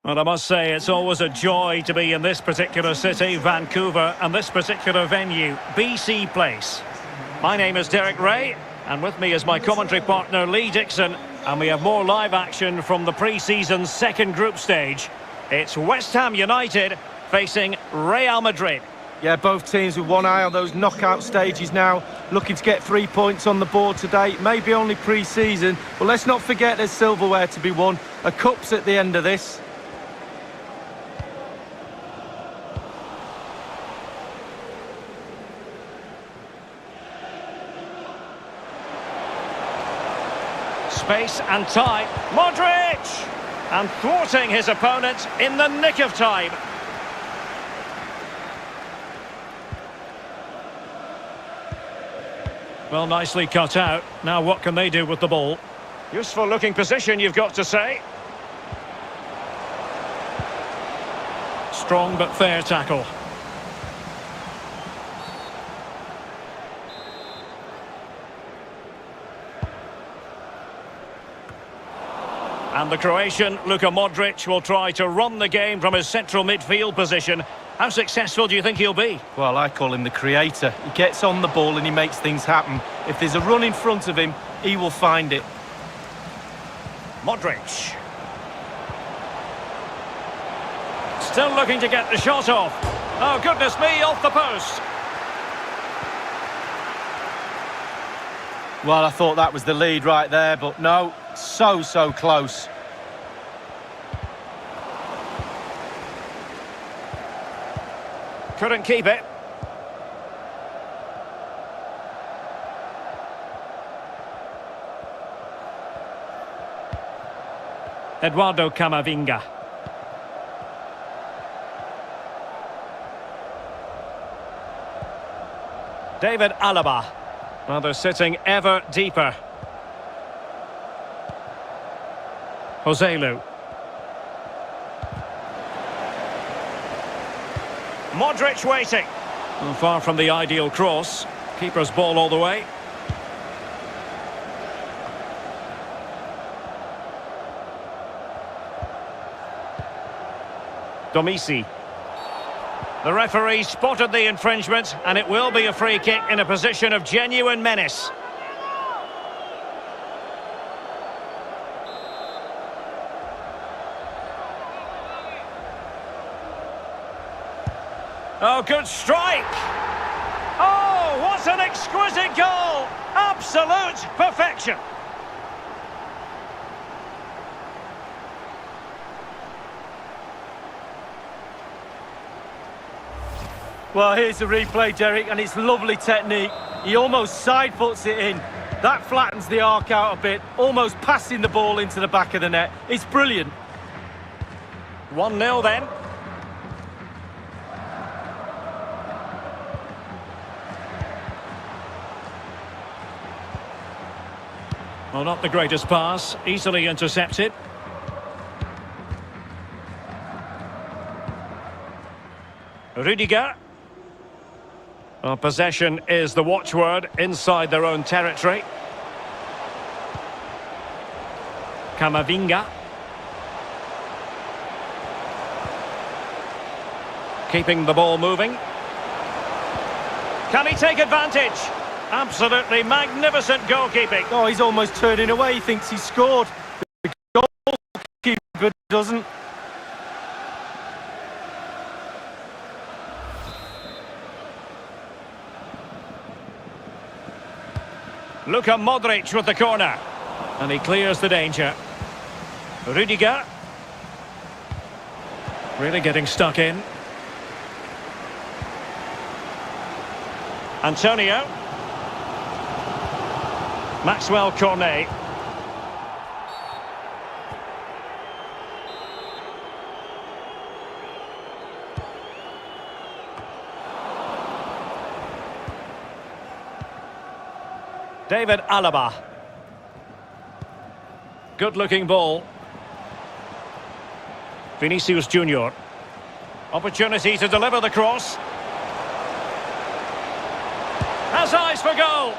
Well, I must say, it's always a joy to be in this particular city, Vancouver, and this particular venue, BC Place. My name is Derek Ray, and with me is my commentary partner, Lee Dixon, and we have more live action from the pre-season second group stage. It's West Ham United facing Real Madrid. Yeah, both teams with one eye on those knockout stages now, looking to get 3 points on the board today. Maybe only pre-season, but let's not forget there's silverware to be won. A cup's at the end of this. Space and time. Modric! And thwarting his opponent in the nick of time. Well, nicely cut out. Now what can they do with the ball? Useful looking position, you've got to say. Strong but fair tackle. And the Croatian, Luka Modric, will try to run the game from his central midfield position. How successful do you think he'll be? Well, I call him the creator. He gets on the ball and he makes things happen. If there's a run in front of him, he will find it. Modric. Still looking to get the shot off. Oh, goodness me, off the post. Well, I thought that was the lead right there, but no, so close. Couldn't keep it. Eduardo Camavinga. David Alaba. Well, they're sitting ever deeper. Joselu. Modric waiting. Well, far from the ideal cross. Keeper's ball all the way. Domisi. The referee spotted the infringement, and it will be a free kick in a position of genuine menace. Oh, good strike! Oh, what an exquisite goal! Absolute perfection! Well, here's the replay, Derek, and it's lovely technique. He almost side puts it in. That flattens the arc out a bit, almost passing the ball into the back of the net. It's brilliant. 1-0 then. Well, not the greatest pass, easily intercepted. Rudiger. Well, possession is the watchword inside their own territory. Camavinga. Keeping the ball moving. Can he take advantage? Absolutely magnificent goalkeeping. Oh, he's almost turning away. He thinks he's scored. The goalkeeper doesn't. Luka Modric with the corner. And he clears the danger. Rudiger. Really getting stuck in. Antonio. Maxwell Cornet. David Alaba. Good looking ball. Vinicius Junior. Opportunity to deliver the cross. Has eyes for goal.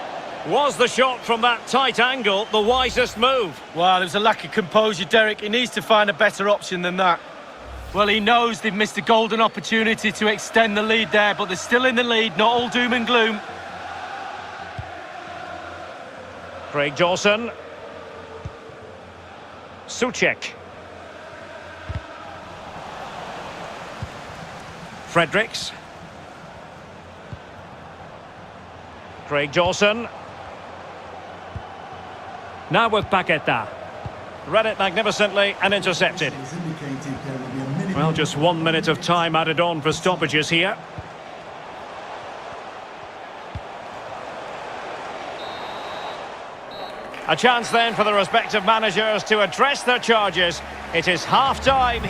Was the shot from that tight angle the wisest move? Wow, there's a lack of composure, Derek. He needs to find a better option than that. Well, he knows they've missed a golden opportunity to extend the lead there, but they're still in the lead, not all doom and gloom. Craig Dawson. Souček. Fredericks. Craig Dawson. Now with Paqueta. Read it magnificently and intercepted. Well, just 1 minute of time added on for stoppages here. A chance then for the respective managers to address their charges. It is half-time.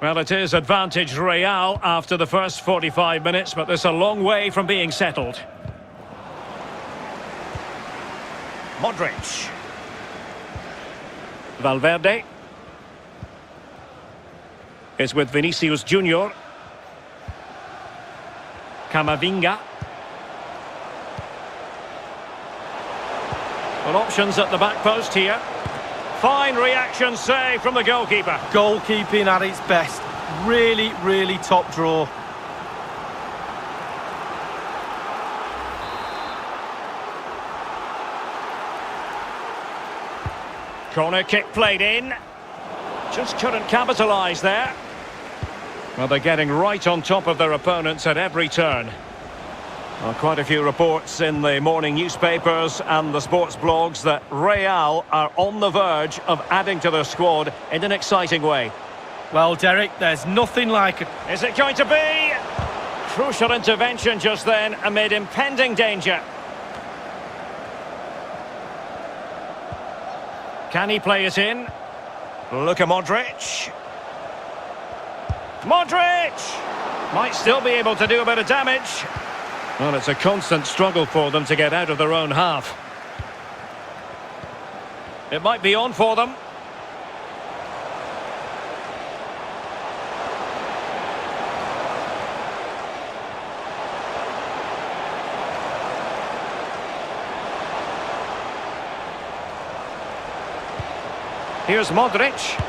Well, it is advantage Real after the first 45 minutes, but there's a long way from being settled. Modric. Valverde is with Vinicius Junior. Camavinga. Well, options at the back post here. Fine reaction save from the goalkeeper. Goalkeeping at its best. Really, really top draw. Corner kick played in. Just couldn't capitalise there. Well, they're getting right on top of their opponents at every turn. Well, quite a few reports in the morning newspapers and the sports blogs that Real are on the verge of adding to their squad in an exciting way. Well, Derek, there's nothing like it. Is it going to be? Crucial intervention just then amid impending danger. Can he play it in? Look at Modric. Modric! Might still be able to do a bit of damage. Well, it's a constant struggle for them to get out of their own half. It might be on for them. Here's Modric.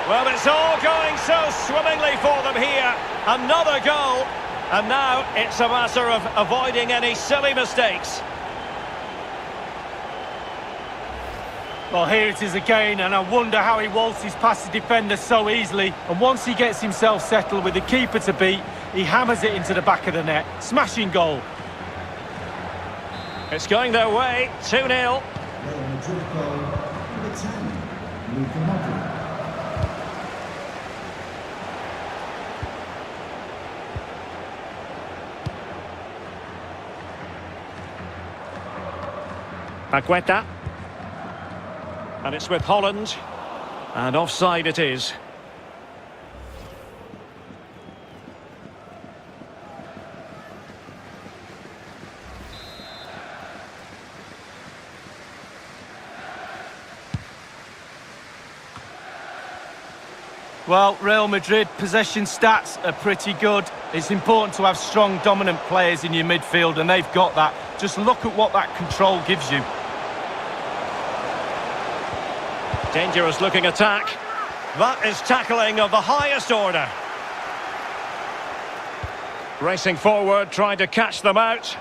Well, it's all going so swimmingly for them here. Another goal. And now it's a matter of avoiding any silly mistakes. Well, here it is again, and I wonder how he waltzes past the defender so easily. And once he gets himself settled with the keeper to beat, he hammers it into the back of the net. Smashing goal. It's going their way, 2-0. Paqueta. And it's with Holland. And offside it is. Well, Real Madrid possession stats are pretty good. It's important to have strong, dominant players in your midfield, and they've got that. Just look at what that control gives you. Dangerous looking attack. That is tackling of the highest order. Racing forward, trying to catch them out.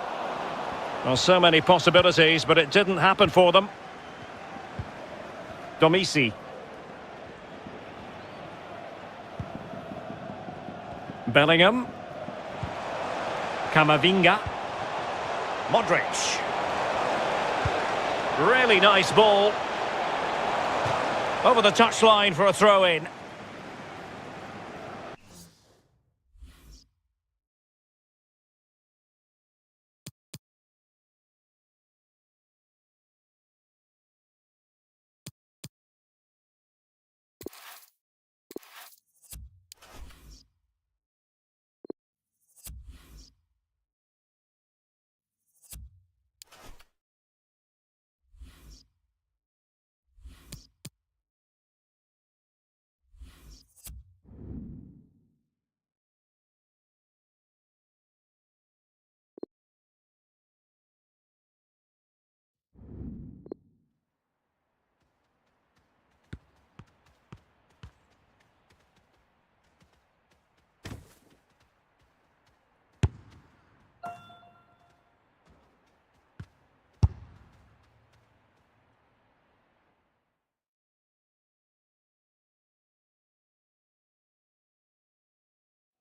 Well, so many possibilities, but it didn't happen for them. Messi. Bellingham. Camavinga. Modric. Really nice ball. Over the touchline for a throw-in.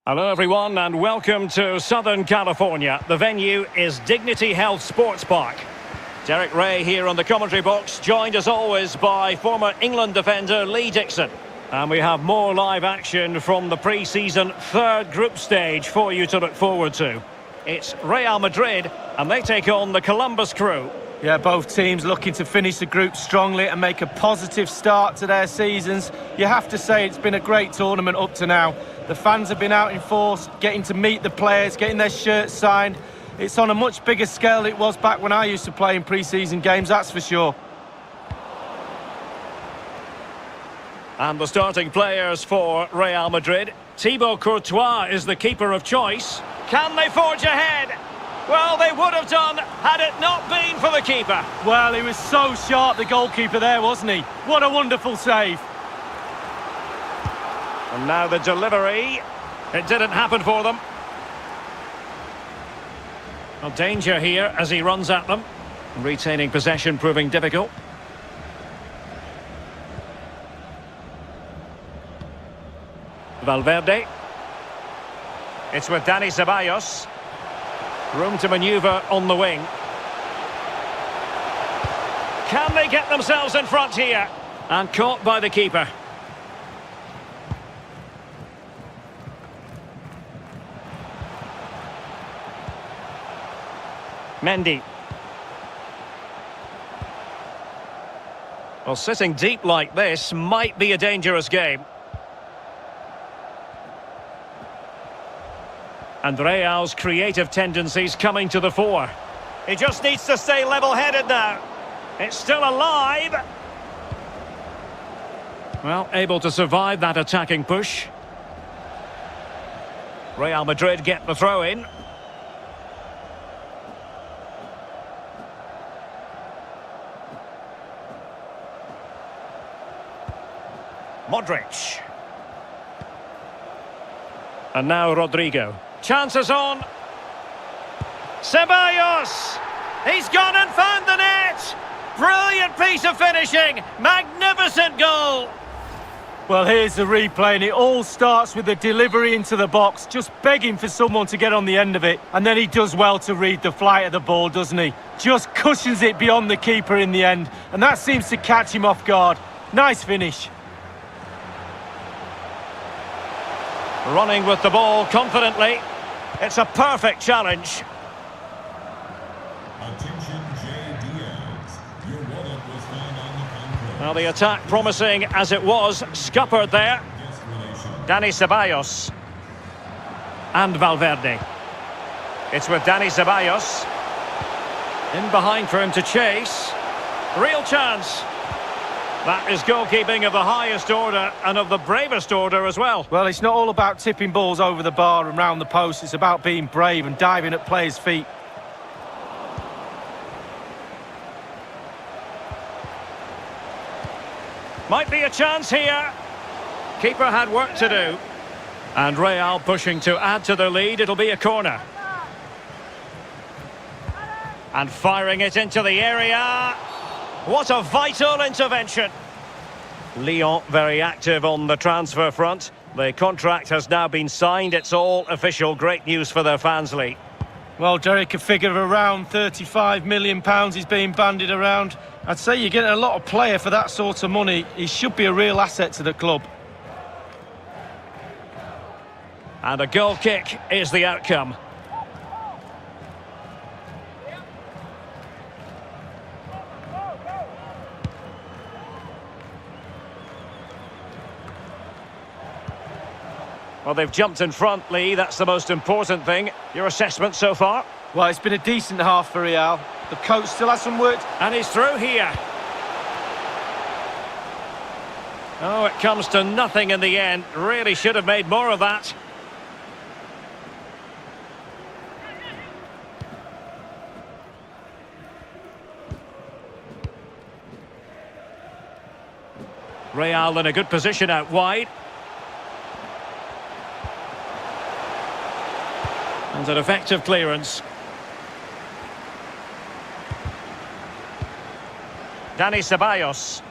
Hello everyone and welcome to Southern California. The venue is Dignity Health Sports Park. Derek Ray here on the commentary box, joined as always by former England defender Lee Dixon. And we have more live action from the pre-season third group stage for you to look forward to. It's Real Madrid and they take on the Columbus Crew. Yeah, both teams looking to finish the group strongly and make a positive start to their seasons. You have to say it's been a great tournament up to now. The fans have been out in force, getting to meet the players, getting their shirts signed. It's on a much bigger scale than it was back when I used to play in pre-season games, that's for sure. And the starting players for Real Madrid. Thibaut Courtois is the keeper of choice. Can they forge ahead? Well, they would have done had it not been for the keeper. Well, he was so sharp, the goalkeeper there, wasn't he? What a wonderful save. And now the delivery. It didn't happen for them. Well, danger here as he runs at them. Retaining possession proving difficult. Valverde. It's with Dani Ceballos. Room to manoeuvre on the wing. Can they get themselves in front here? And caught by the keeper. Mendy. Well, sitting deep like this might be a dangerous game. And Real's creative tendencies coming to the fore. He just needs to stay level-headed now. It's still alive. Well, able to survive that attacking push. Real Madrid get the throw-in. Modric. And now Rodrigo. Chances on. Ceballos! He's gone and found the net! Brilliant piece of finishing! Magnificent goal! Well, here's the replay, and it all starts with the delivery into the box, just begging for someone to get on the end of it. And then he does well to read the flight of the ball, doesn't he? Just cushions it beyond the keeper in the end, and that seems to catch him off guard. Nice finish. Running with the ball confidently. It's a perfect challenge. Well, the attack promising as it was, scuppered there. Dani Ceballos. And Valverde. It's with Dani Ceballos. In behind for him to chase. Real chance. That is goalkeeping of the highest order and of the bravest order as well. Well, it's not all about tipping balls over the bar and round the post. It's about being brave and diving at players' feet. Might be a chance here. Keeper had work to do. And Real pushing to add to their lead. It'll be a corner. And firing it into the area. What a vital intervention. Lyon very active on the transfer front. The contract has now been signed. It's all official. Great news for their fans, Lee. Well, Derek, a figure of around £35 million is being bandied around. I'd say you're getting a lot of player for that sort of money. He should be a real asset to the club. And a goal kick is the outcome. Well, they've jumped in front, Lee. That's the most important thing. Your assessment so far? Well, it's been a decent half for Real. The coach still has some work. And he's through here. Oh, it comes to nothing in the end. Really should have made more of that. Real in a good position out wide. And an effective clearance. Dani Ceballos.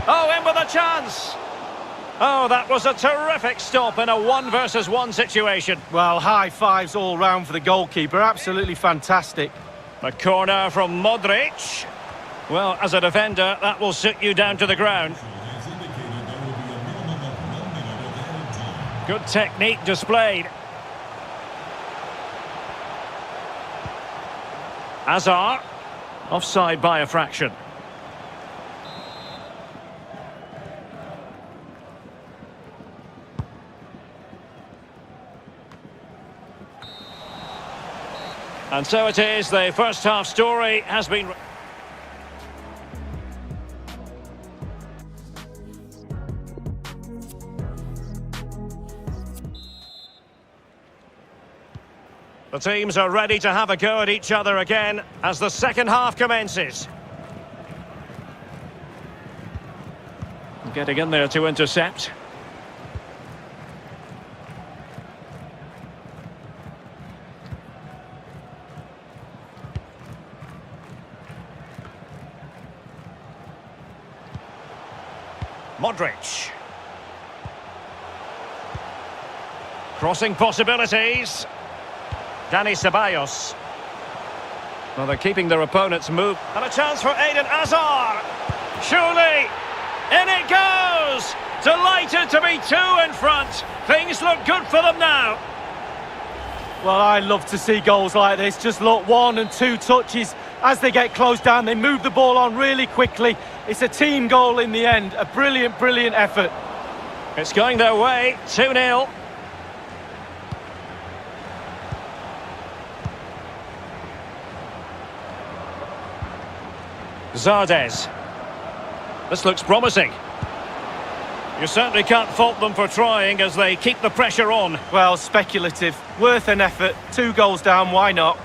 Oh, in with a chance! Oh, that was a terrific stop in a 1-versus-1 situation. Well, high fives all round for the goalkeeper. Absolutely fantastic. A corner from Modric. Well, as a defender, that will sit you down to the ground. Good technique displayed. Hazard. Offside by a fraction. And so it is, the first half story has been... The teams are ready to have a go at each other again as the second half commences. Getting in there to intercept. Modric. Crossing possibilities. Dani Ceballos. Well, they're keeping their opponent's move. And a chance for Eden Hazard. Surely, in it goes! Delighted to be two in front. Things look good for them now. Well, I love to see goals like this. Just look, 1 and 2 touches. As they get close down, they move the ball on really quickly. It's a team goal in the end. A brilliant, brilliant effort. It's going their way. 2-0. Zardes. This looks promising. You certainly can't fault them for trying as they keep the pressure on. Well, speculative. Worth an effort. 2 goals down, why not?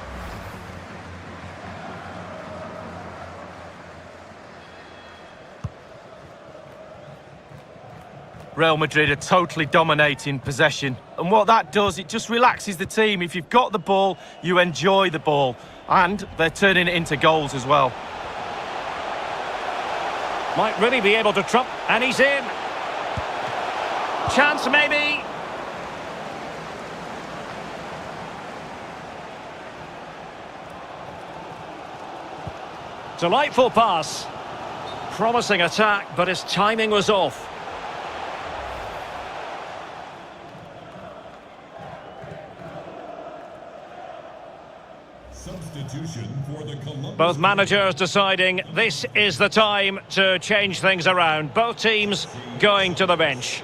Real Madrid are totally dominating possession. And what that does, it just relaxes the team. If you've got the ball, you enjoy the ball. And they're turning it into goals as well. Might really be able to trump, and he's in. Chance maybe. Delightful pass. Promising attack, but his timing was off. Substitution for the Columbus. Both managers deciding this is the time to change things around. Both teams going to the bench.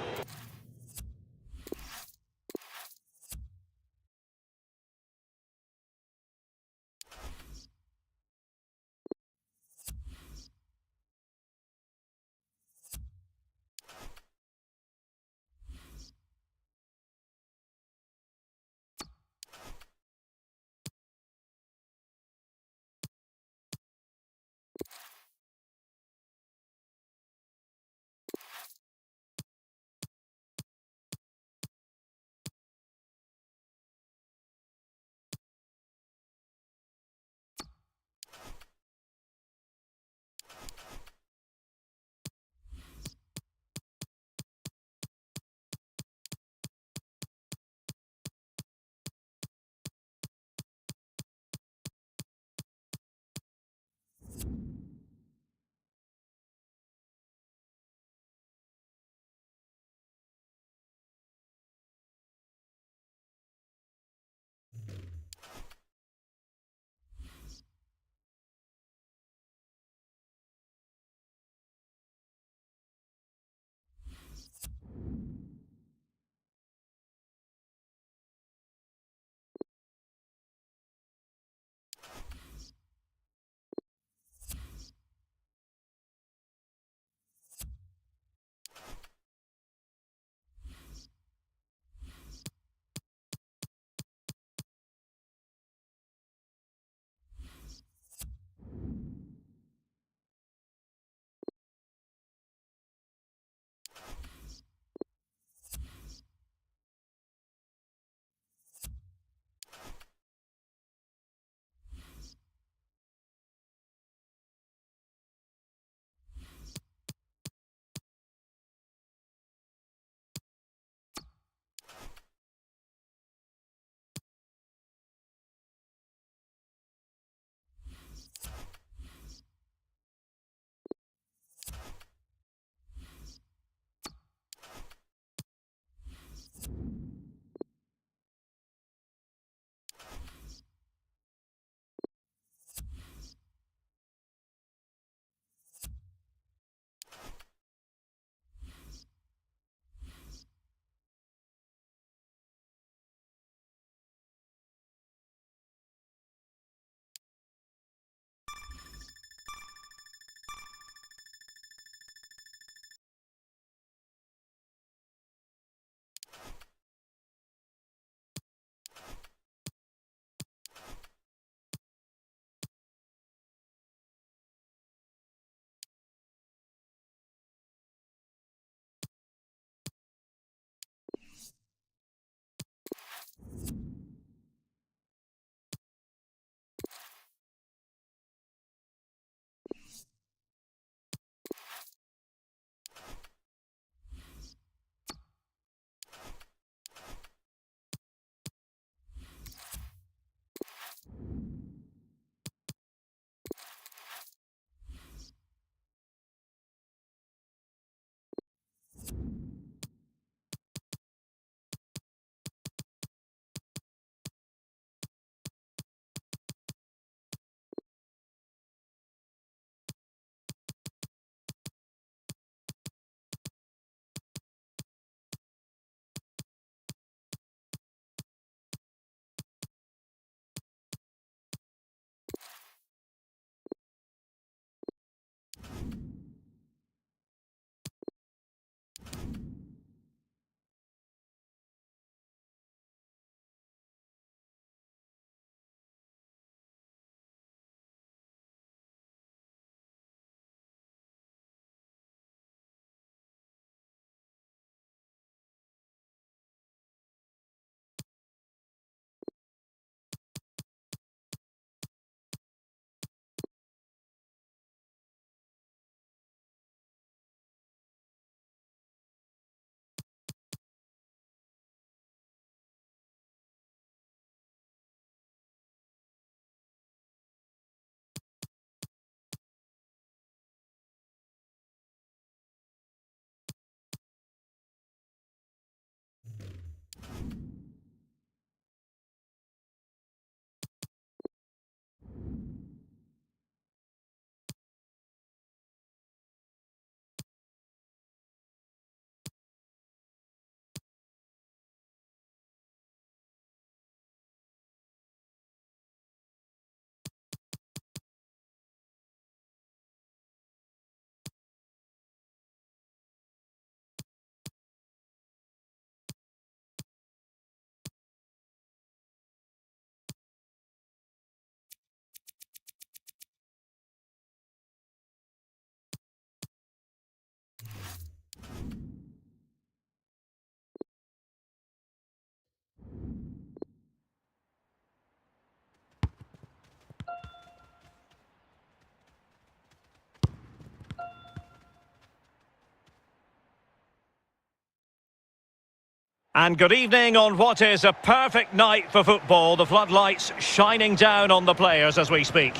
And good evening on what is a perfect night for football. The floodlights shining down on the players as we speak.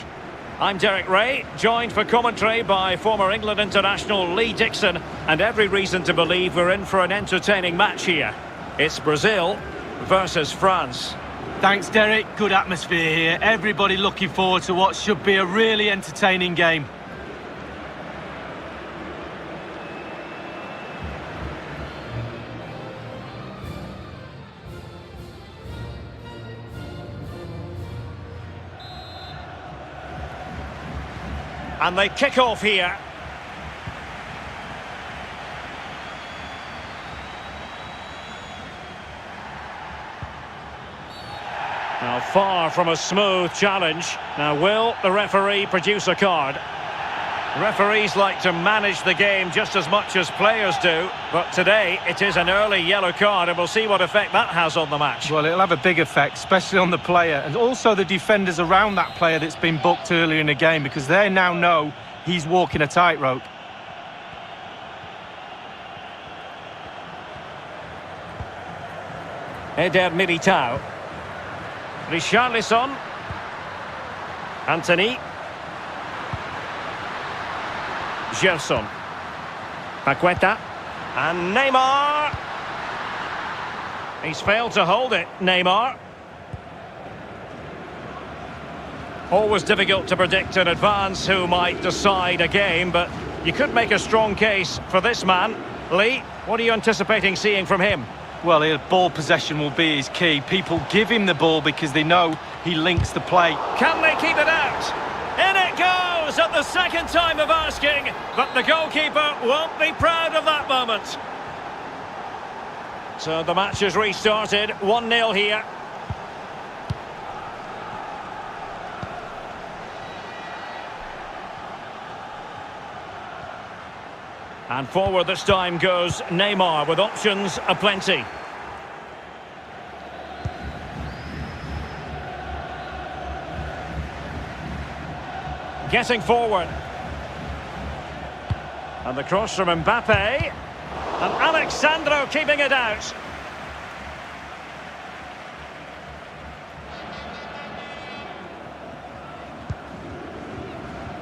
I'm Derek Ray, joined for commentary by former England international Lee Dixon, and every reason to believe we're in for an entertaining match here. It's Brazil versus France. Thanks, Derek. Good atmosphere here. Everybody looking forward to what should be a really entertaining game. And they kick off here. Now far from a smooth challenge. Now will the referee produce a card? Referees like to manage the game just as much as players do, but today it is an early yellow card, and we'll see what effect that has on the match. Well, it'll have a big effect, especially on the player, and also the defenders around that player that's been booked earlier in the game, because they now know he's walking a tightrope. Eder Militao. Richarlison. Anthony. Gerson. Paqueta. And Neymar. He's failed to hold it, Neymar. Always difficult to predict in advance who might decide a game, but you could make a strong case for this man. Lee, what are you anticipating seeing from him? Well, his ball possession will be his key. People give him the ball because they know he links the play. Can they keep it out? In it goes at the second time of asking, but the goalkeeper won't be proud of that moment. So the match has restarted, 1-0 here. And forward this time goes Neymar with options aplenty. Getting forward. And the cross from Mbappe. And Alexandro keeping it out.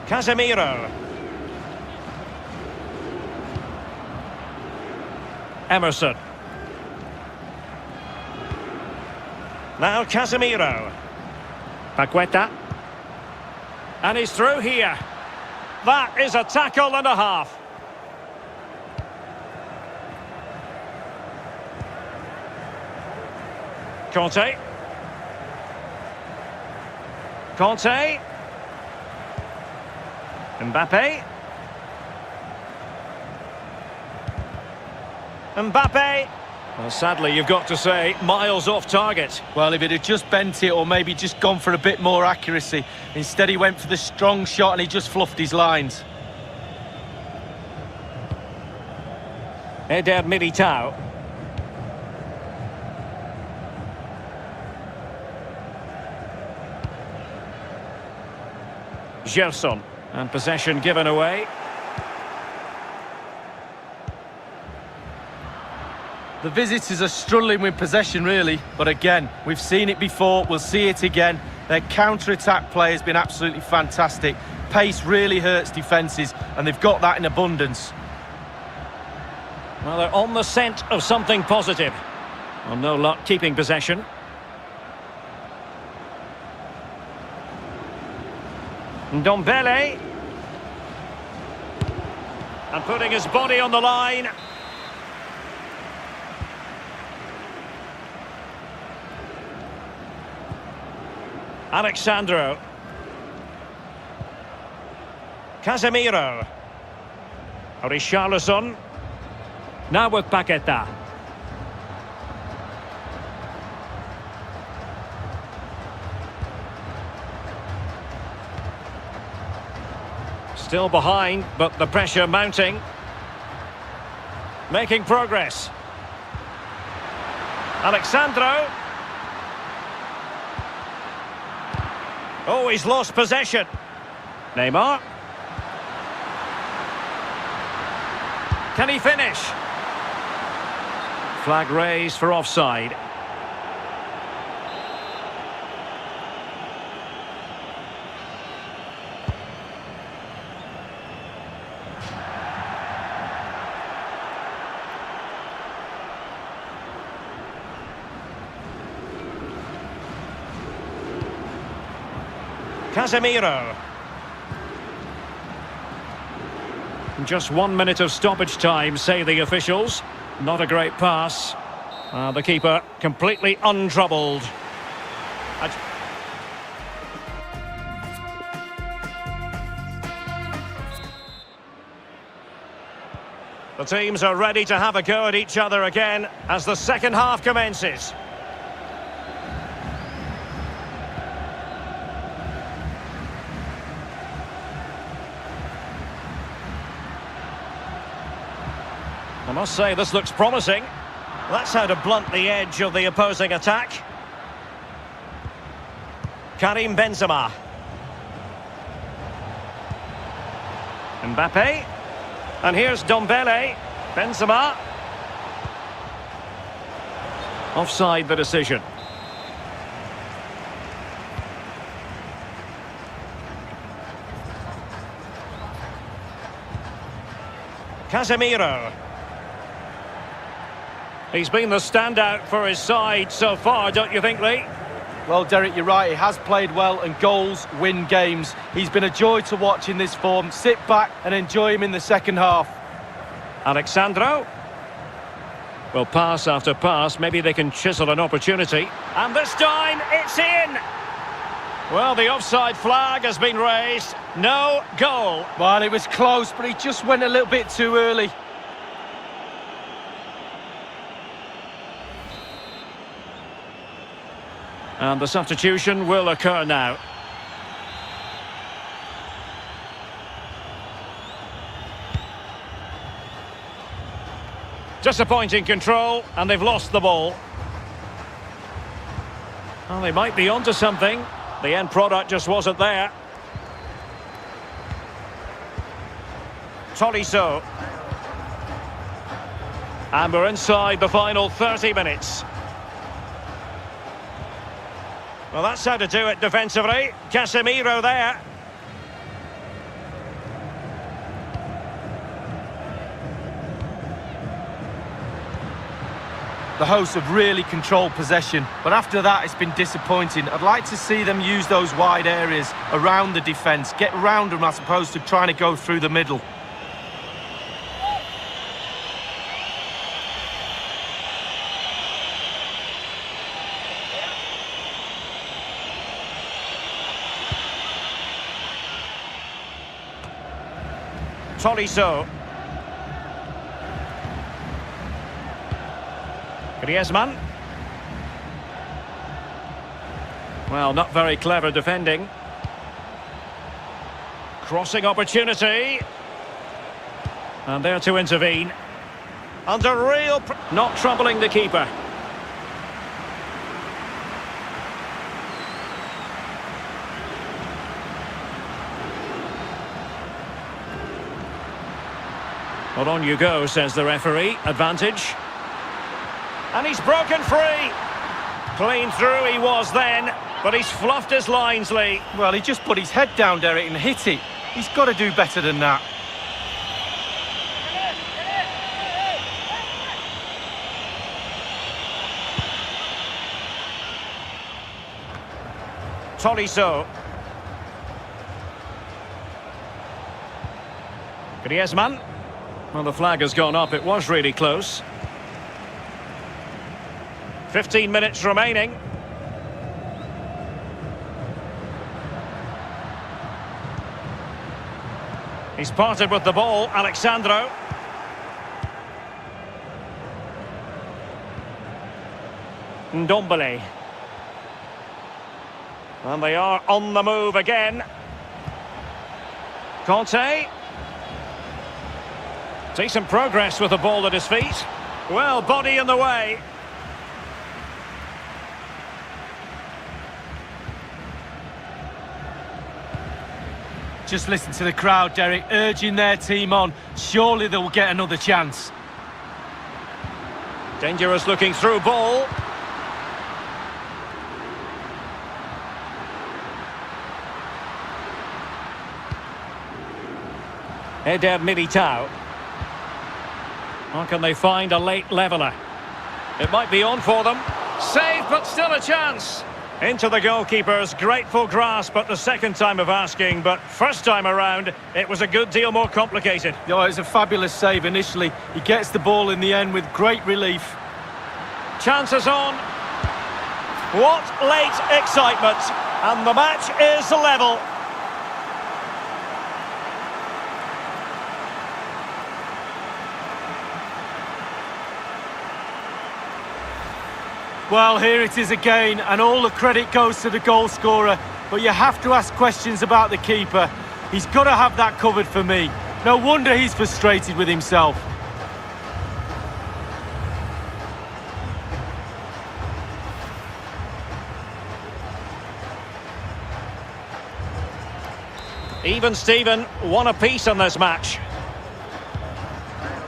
Casemiro. Emerson. Now Casemiro. Paqueta. And he's through here. That is a tackle and a half. Conte. Conte. Mbappe. Mbappe. Well, sadly, you've got to say, miles off target. Well, if it had just bent it or maybe just gone for a bit more accuracy. Instead, he went for the strong shot and he just fluffed his lines. Eder Militao. Gerson. And possession given away. The visitors are struggling with possession, really. But again, we've seen it before, we'll see it again. Their counter-attack play has been absolutely fantastic. Pace really hurts defences, and they've got that in abundance. Well, they're on the scent of something positive. Well, no luck keeping possession. Ndombele. And putting his body on the line. Alexandro. Casemiro. Richarlison. Now with Paqueta. Still behind, but the pressure mounting. Making progress. Alexandro. Oh, he's lost possession. Neymar. Can he finish? Flag raised for offside. Casemiro. Just 1 minute of stoppage time, say the officials. Not a great pass. The keeper completely untroubled. The teams are ready to have a go at each other again as the second half commences. I must say, this looks promising. That's how to blunt the edge of the opposing attack. Karim Benzema. Mbappe. And here's Dombele. Benzema. Offside the decision. Casemiro. He's been the standout for his side so far, don't you think, Lee? Well, Derek, you're right. He has played well, and goals win games. He's been a joy to watch in this form. Sit back and enjoy him in the second half. Alexandro. Well, pass after pass. Maybe they can chisel an opportunity. And this time, it's in! Well, the offside flag has been raised. No goal. Well, it was close, but he just went a little bit too early. And the substitution will occur now. Disappointing control, and they've lost the ball. Well, they might be onto something. The end product just wasn't there. Tolisso. And we're inside the final 30 minutes. Well, that's how to do it defensively. Casemiro there. The hosts have really controlled possession, but after that it's been disappointing. I'd like to see them use those wide areas around the defence, get around them as opposed to trying to go through the middle. Tolisso. Griezmann. Well, not very clever defending. Crossing opportunity. And there to intervene. Under real... not troubling the keeper. Well, on you go, says the referee. Advantage. And he's broken free. Clean through he was then, but he's fluffed his lines, Lee. Well, he just put his head down, Derek, and hit it. He's got to do better than that. Tolisso. Griezmann. Well, the flag has gone up. It was really close. 15 minutes remaining. He's parted with the ball, Alexandro. Ndombele. And they are on the move again. Conte. Decent progress with the ball at his feet. Well, body in the way. Just listen to the crowd, Derek, urging their team on. Surely they'll get another chance. Dangerous looking through ball. Eder Militao. Or can they find a late leveller? It might be on for them. Save, but still a chance. Into the goalkeeper's grateful grasp at the second time of asking, but first time around, it was a good deal more complicated. Oh, it's a fabulous save initially. He gets the ball in the end with great relief. Chances on. What late excitement. And the match is level. Well, here it is again, and all the credit goes to the goal scorer. But you have to ask questions about the keeper. He's got to have that covered for me. No wonder he's frustrated with himself. Even Steven, one apiece on this match.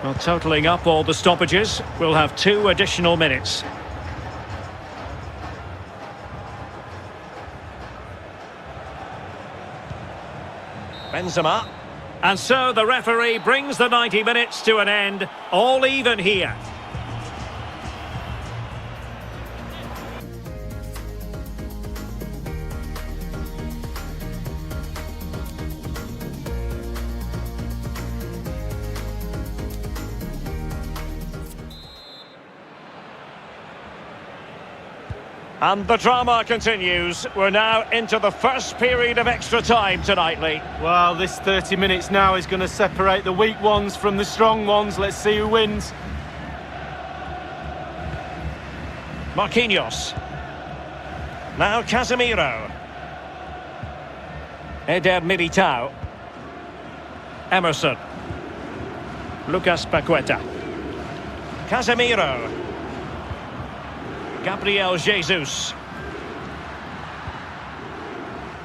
Well, totalling up all the stoppages, we'll have 2 additional minutes. Benzema. And so the referee brings the 90 minutes to an end. All even here. And the drama continues. We're now into the first period of extra time tonight, Lee. Well, this 30 minutes now is going to separate the weak ones from the strong ones. Let's see who wins. Marquinhos. Now Casemiro. Eder Militao. Emerson. Lucas Paqueta. Casemiro. Gabriel Jesus.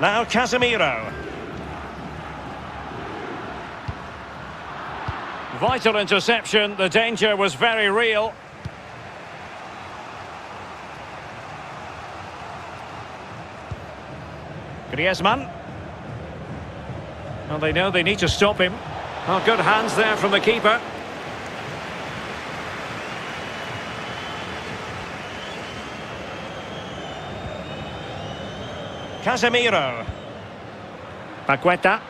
Now Casemiro. Vital interception. The danger was very real. Griezmann. Well, they know they need to stop him. Oh, good hands there from the keeper. Casemiro. Paqueta.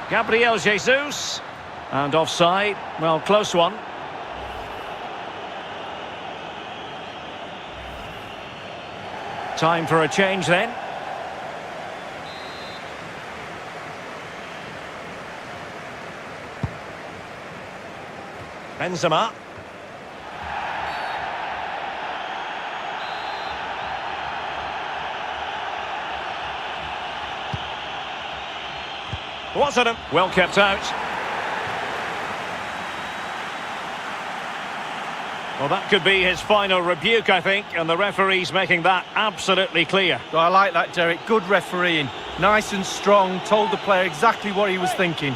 Gabriel Jesus. And offside. Well, close one. Time for a change then. Benzema. Wasn't him. Well kept out. Well, that could be his final rebuke, I think, and the referee's making that absolutely clear. Well, I like that, Derek. Good refereeing. Nice and strong. Told the player exactly what he was thinking.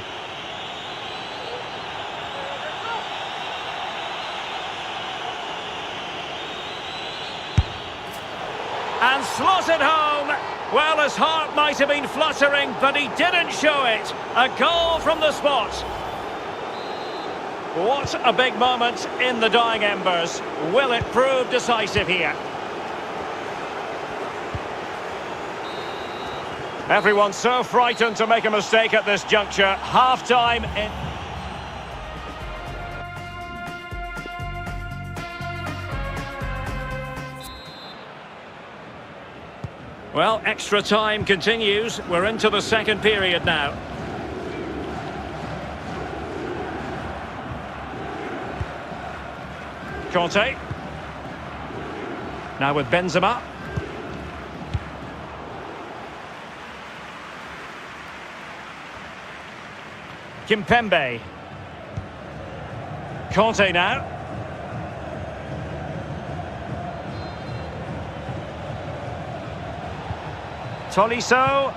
And slotted home. Well, his heart might have been fluttering, but he didn't show it. A goal from the spot. What a big moment in the dying embers. Will it prove decisive here? Everyone's so frightened to make a mistake at this juncture. Half-time in... Well, extra time continues. We're into the second period now. Conte. Now with Benzema. Kimpembe. Conte now. Tolisso.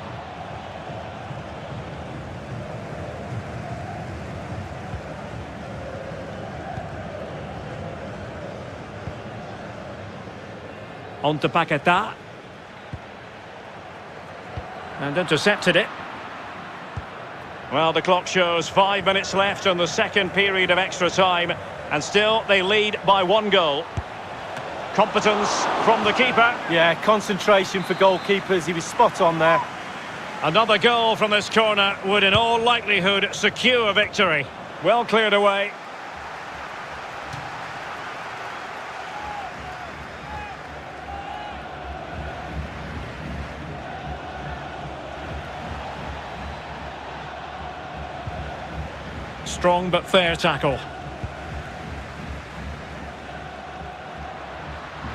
On to Paquetá. And intercepted it. Well, the clock shows 5 minutes left in the second period of extra time. And still, they lead by 1 goal. Competence from the keeper. Yeah, concentration for goalkeepers. He was spot on there. Another goal from this corner would in all likelihood secure victory. Well cleared away. Strong but fair tackle.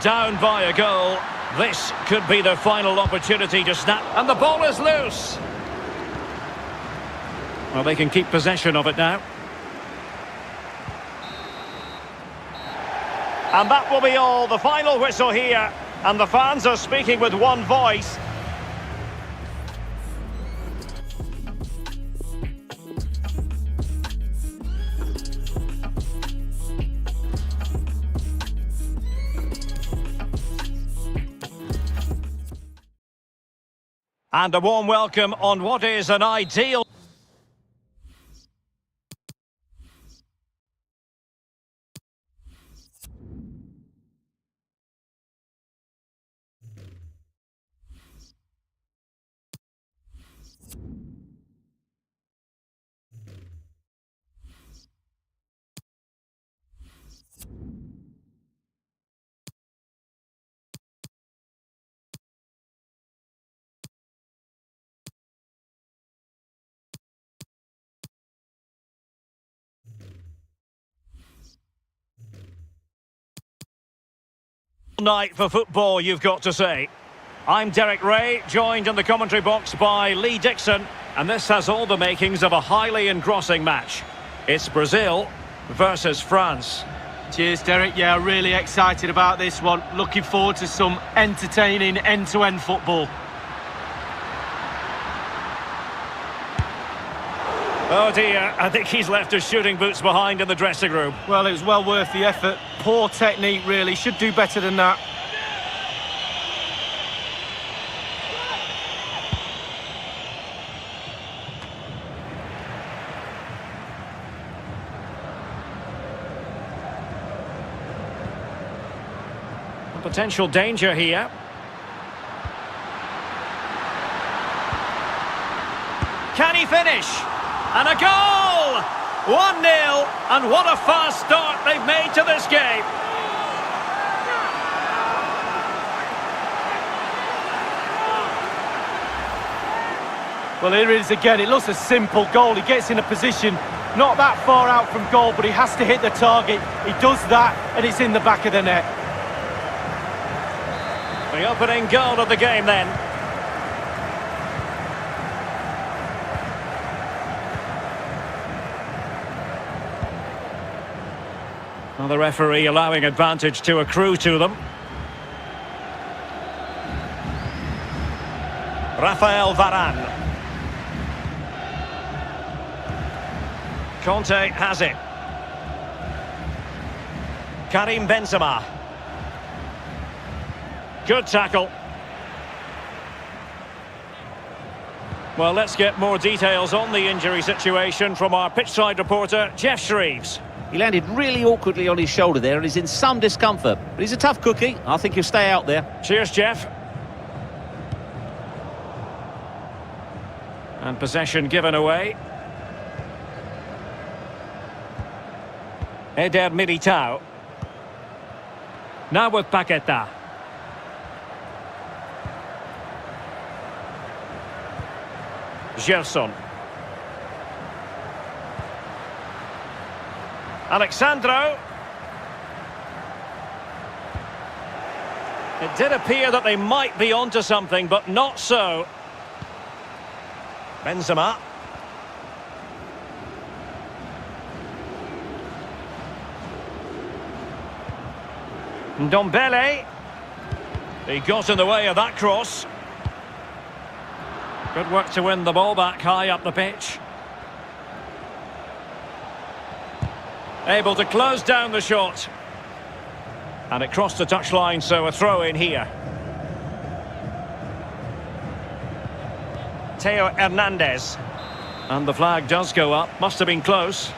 Down by a goal. This could be the final opportunity to snap. And the ball is loose. Well, they can keep possession of it now. And that will be all. The final whistle here. And the fans are speaking with one voice. And a warm welcome on what is an ideal... night for football, you've got to say. I'm Derek Ray, joined in the commentary box by Lee Dixon, and this has all the makings of a highly engrossing match. It's Brazil versus France. Cheers, Derek. Yeah, really excited about this one. Looking forward to some entertaining end-to-end football. Oh dear, I think he's left his shooting boots behind in the dressing room. Well, it was well worth the effort. Poor technique, really. Should do better than that. Potential danger here. Can he finish? And a goal! 1-0, and what a fast start they've made to this game. Well, here it is again. It looks a simple goal. He gets in a position not that far out from goal, but he has to hit the target. He does that, and it's in the back of the net. The opening goal of the game then. Well, the referee allowing advantage to accrue to them. Rafael Varane. Conte has it. Karim Benzema. Good tackle. Well, let's get more details on the injury situation from our pitchside reporter, Jeff Shreves. He landed really awkwardly on his shoulder there and is in some discomfort. But he's a tough cookie. I think he'll stay out there. Cheers, Jeff. And possession given away. Eder Militao. Now with Paquetá. Gerson. Alexandro. It did appear that they might be onto something, but not so. Benzema. Ndombele. He got in the way of that cross. Good work to win the ball back high up the pitch. Able to close down the shot. And it crossed the touchline, so a throw in here. Theo Hernandez. And the flag does go up. Must have been close.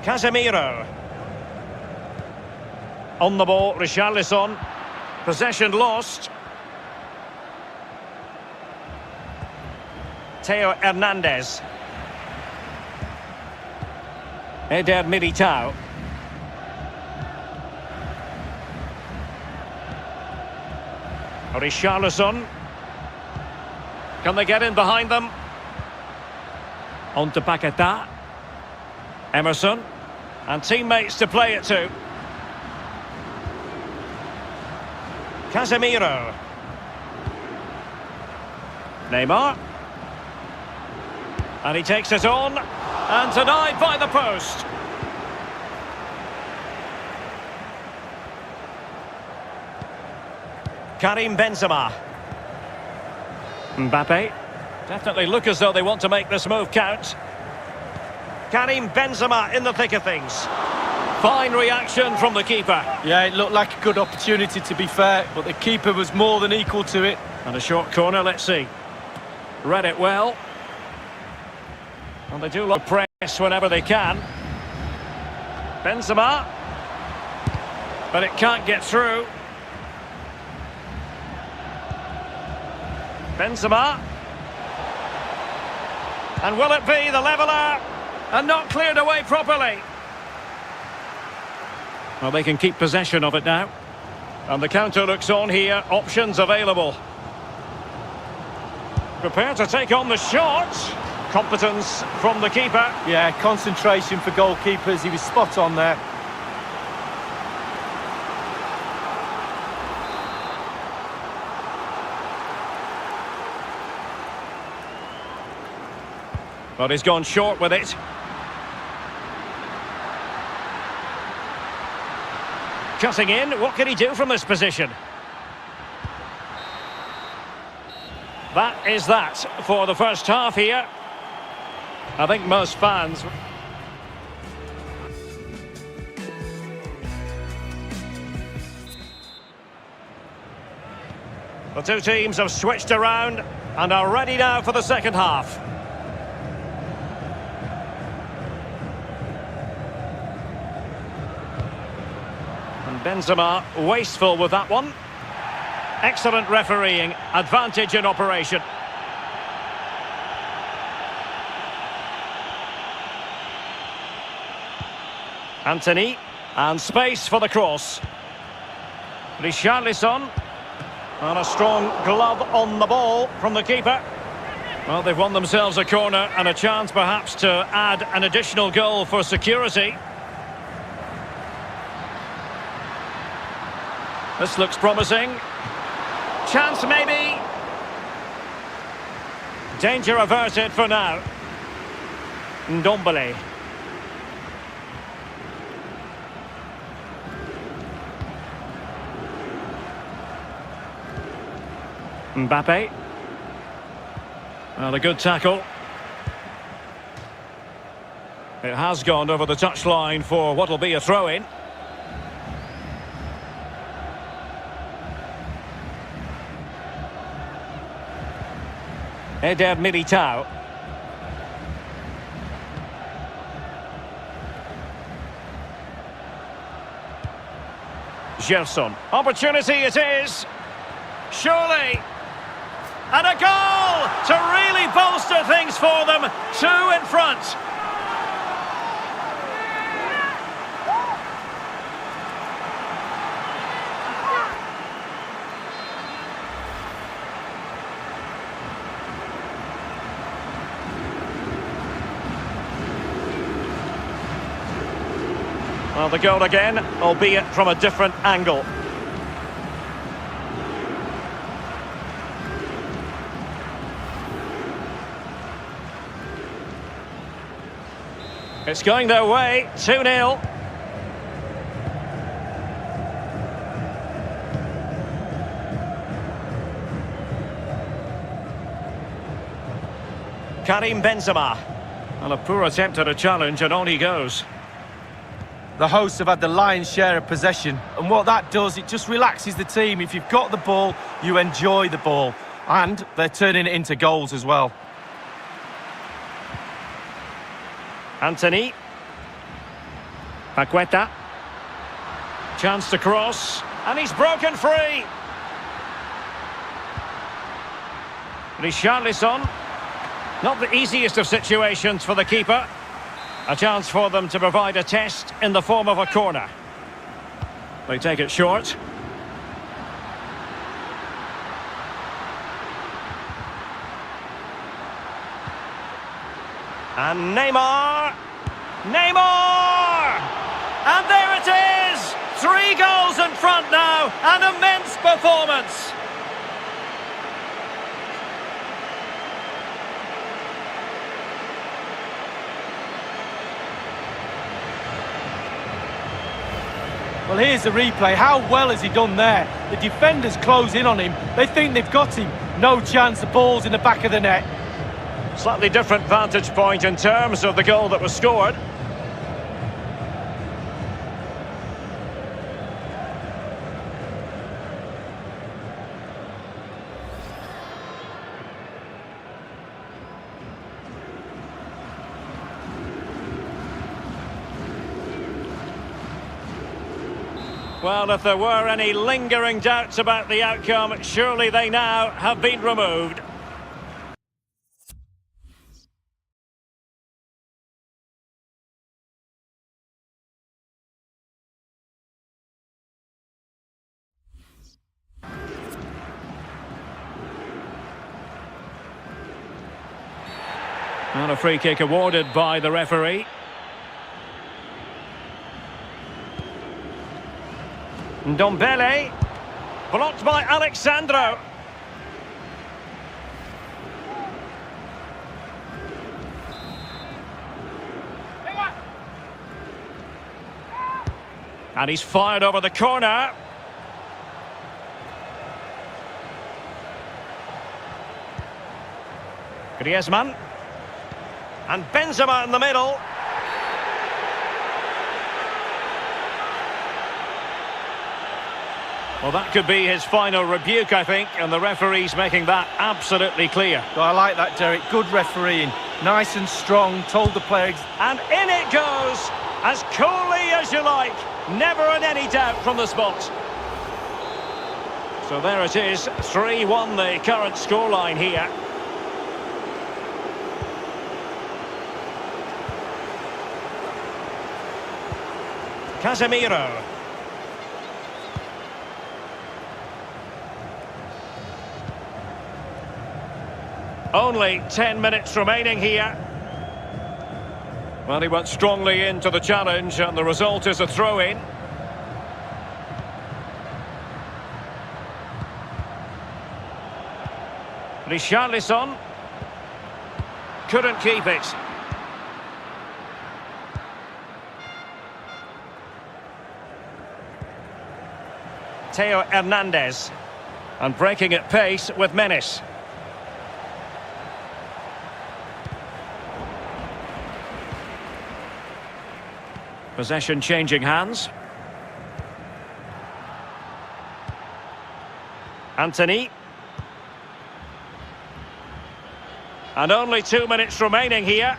Casemiro. On the ball, Richarlison. Possession lost. Theo Hernandez. Eder Militao. Richarlison. Can they get in behind them? On to Paquetá. Emerson. And teammates to play it to. Casemiro. Neymar. And he takes it on. And denied by the post. Karim Benzema. Mbappe. Definitely look as though they want to make this move count. Karim Benzema in the thick of things. Fine reaction from the keeper. Yeah, it looked like a good opportunity, to be fair, but the keeper was more than equal to it. And a short corner, let's see. Read it well. And they do love press whenever they can. Benzema. But it can't get through. Benzema. And will it be the leveller? And not cleared away properly. Well, they can keep possession of it now. And the counter looks on here. Options available. Prepared to take on the shot. Competence from the keeper. Yeah, concentration for goalkeepers. He was spot on there. But he's gone short with it. Cutting in, what can he do from this position? That is that for the first half here. I think most fans... The two teams have switched around and are ready now for the second half. And Benzema wasteful with that one. Excellent refereeing, advantage in operation. Anthony, and space for the cross. Richarlison, and a strong glove on the ball from the keeper. Well, they've won themselves a corner and a chance perhaps to add an additional goal for security. This looks promising. Chance maybe. Danger averted for now. Ndombele. Mbappe. Well, a good tackle. It has gone over the touchline for what will be a throw-in. Eder Militao. Gerson. Opportunity it is. Surely. And a goal to really bolster things for them. Two in front. Well, the goal again, albeit from a different angle. It's going their way, 2-0. Karim Benzema. And a poor attempt at a challenge, and on he goes. The hosts have had the lion's share of possession, and what that does, it just relaxes the team. If you've got the ball, you enjoy the ball, and they're turning it into goals as well. Anthony. Paqueta. Chance to cross, and he's broken free. Richarlison. Not the easiest of situations for the keeper. A chance for them to provide a test in the form of a corner. They take it short. And Neymar. Neymar! And there it is! 3 goals in front now. An immense performance. Well, here's the replay. How well has he done there? The defenders close in on him. They think they've got him. No chance, the ball's in the back of the net. Slightly different vantage point in terms of the goal that was scored. Well, if there were any lingering doubts about the outcome, surely they now have been removed. And a free kick awarded by the referee. Ndombele, blocked by Alexandro. And he's fired over the corner. Griezmann. And Benzema in the middle. Well, that could be his final rebuke, I think, and the referee's making that absolutely clear. Well, I like that, Derek. Good refereeing. Nice and strong, told the players. And in it goes, as coolly as you like. Never in any doubt from the spot. So there it is, 3-1 the current scoreline here. Casemiro. Only 10 minutes remaining here. Well, he went strongly into the challenge, and the result is a throw-in. Richarlison couldn't keep it. Theo Hernandez, and breaking at pace with menace. Possession changing hands. Anthony. And only 2 minutes remaining here.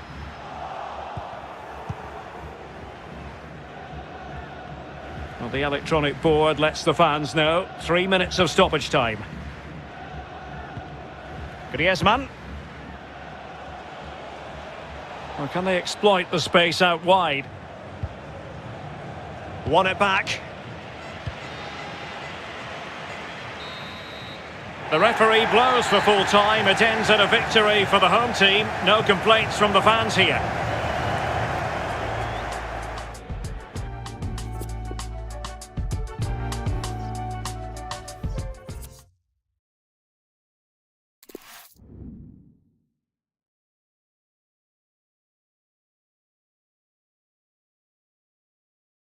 Well, the electronic board lets the fans know 3 minutes of stoppage time. Griezmann. Well, can they exploit the space out wide? Won it back. The referee blows for full time. It ends in a victory for the home team. No complaints from the fans here.